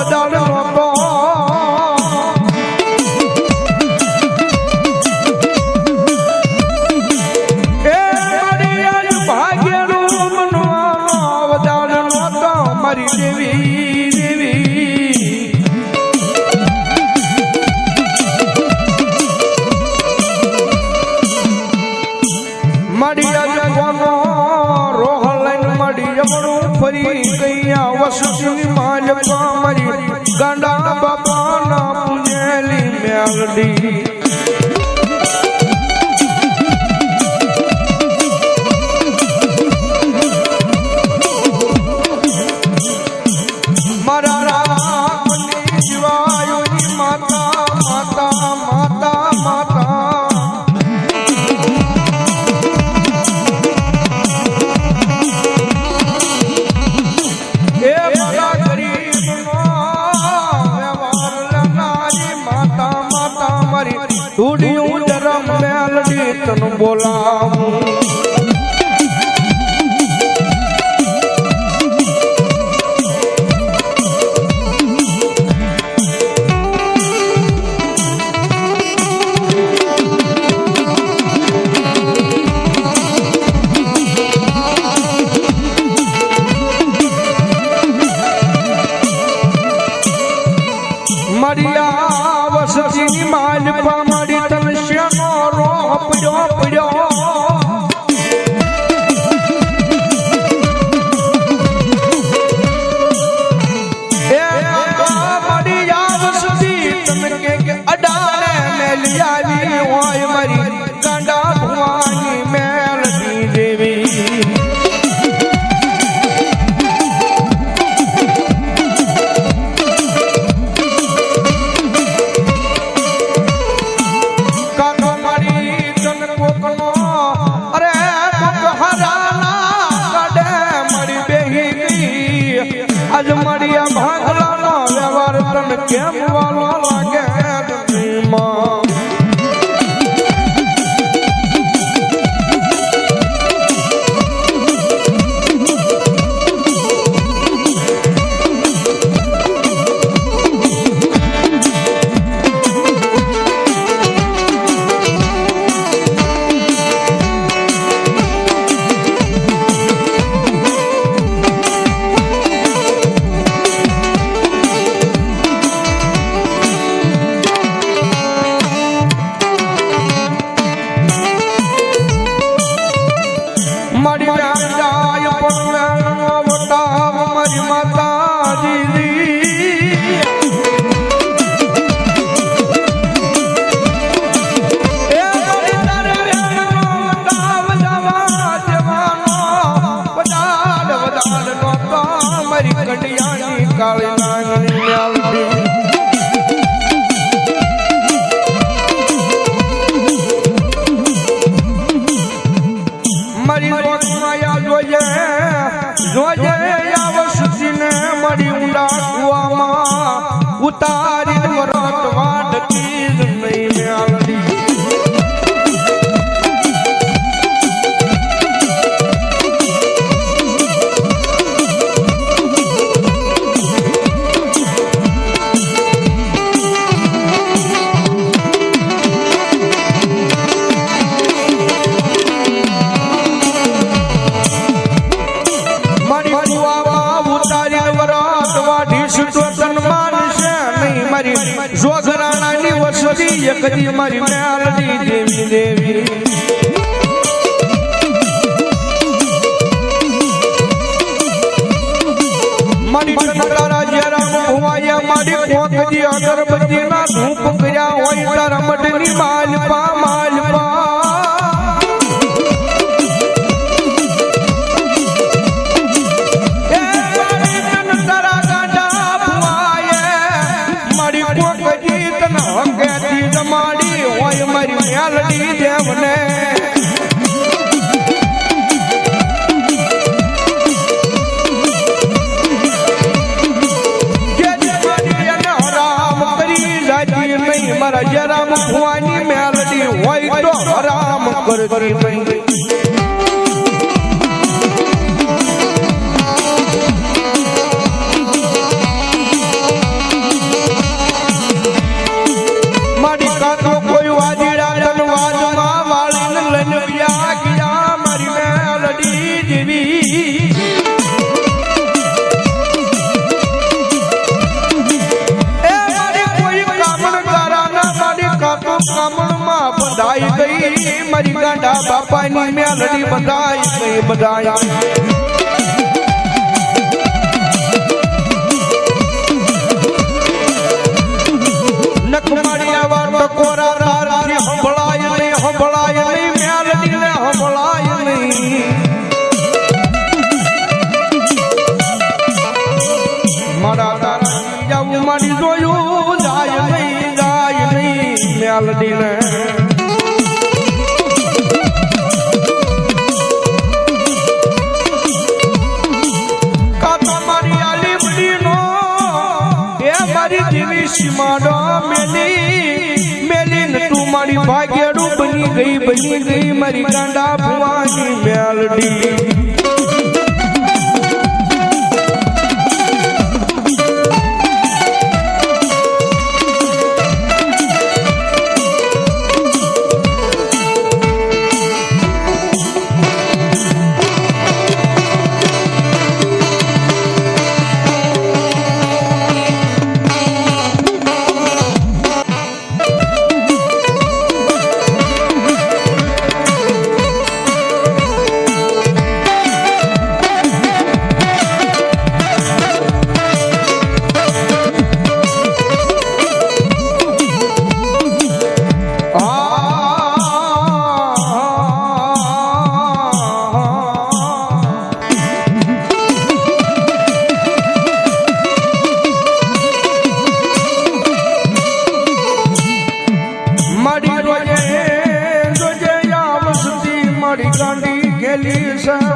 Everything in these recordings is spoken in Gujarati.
વદાડ નહોતો એ મારી ભાગ્યનું મનવાનો વદાડ નહોતો મારી દેવી દેવી મારી કોનો રોહ લઈને મારી જમણું ફરી ગઈ વસતી માલપા મારી ગાંડા બાપાના પૂજેલી મેલડી મારા રામની જીવાયોની માતા માતા માતા માતા ઢૂંઢ્યું ધરમ મેલડી તન બોલાવું મરિયા વસતીની માલપા મારી તન શ્યાનો રોહ પડ્યો પડ્યો મરિયા વસતી તન કે અડાલે મેલી આવી હોય મારી ગાંડા ભુવાની મેલડી દેવી આજ મારિયા ભાગલાનો વ્યવહાર તને કેમ વાલો લાગે દુનિયામાં કાળી નાગની મેલડી મારી માયા જોઈએ જોઈએ આવસતીને મારી ઊંડા કુવામાં ઉતારી વરત વાડતી જ નહીં મેલડી જોગરાણાની વસતી એકદી મારી મેલડી દેવી દેવી મારી કનકારા જરા ભુવાયા મારી કોકદી અગરબત્તીના ધૂપ કર્યા હોય તારા મઢની માલપા માલપા મારી હોય મારી મેલડી દેવને હરામ કરી જાતી નહીં મારા જરામ ભુવાની મેલડી હોય તો હરામ કરતી નહીં બ્રાહ્મણમાં બંધાઈ ગઈ મારી ગાંડા બાપાની મેલડી બંધાઈ ગઈ બંધાઈ નકમાડી આવા ટકોરા તારથી સંભળાય નહીં મેલડીને સંભળાય નહીં મારા તારા જાવું મારી જોયું જાય નહીં મેલડીને કાતો મારી આલી બડીનો એ મારી જીવી સીમાડો મેલી તું મારી ભાગ્યડું બની ગઈ મારી ગાંડા ભુવાની મેલડી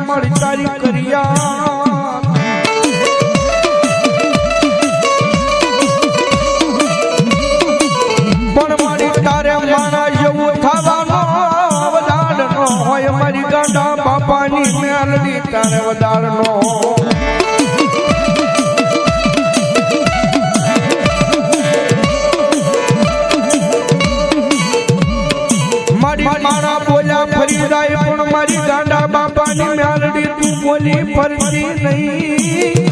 મારી તારી કરિયા પણ મારી તારે મારા જેવું થવાનો વધાર નો હોય મારી ગાંડા બાપાની મેલડી તારે વધાર નો મારી મારા બોલ્યા ફરી જાય પણ મારી ગાંડા બાપાની મેલડી તું બોલી ફરતી નહીં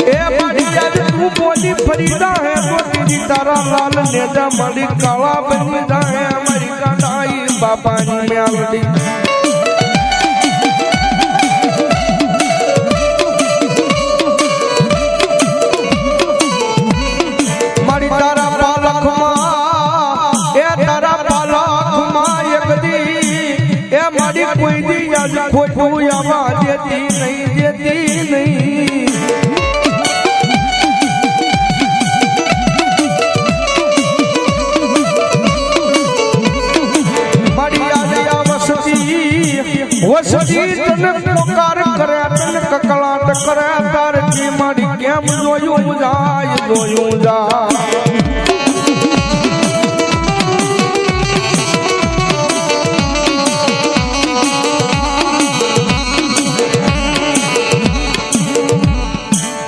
એ મારી યાદ તું બોલી ફરી જાય તો તેરી તારા લાલ નેજા મારી કાળા બની જાય મારી ગાંડા બાપાની મેલડી કોઈ દી યાદ ખોટું આવા દેતી નહીં મારી યાદ વસતી તને પોકાર કરે તને કકળાટ કરે તારથી મારી કેમ જોયું જાય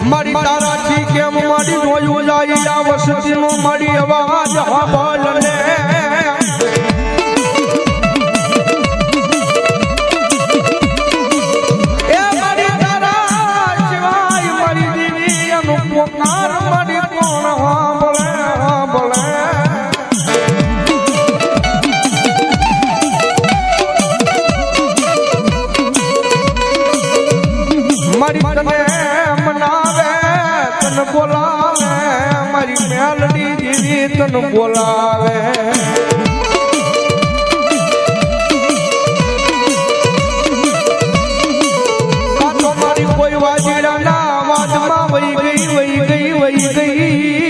મારી તારાથી કેમ મારી જોયું જાય આ વસતીનો મારી અવાજ સાંભળને એ મારી તારા સિવાય મારી દીવી એનું પોકાર મારી કોણ સાંભળે મારી તને મનાવે તને બોલાવે મારી મેલડી દીદી તને બોલાવે કાતો મારી કોઈ વાજીડાના વાદમાં વહી ગઈ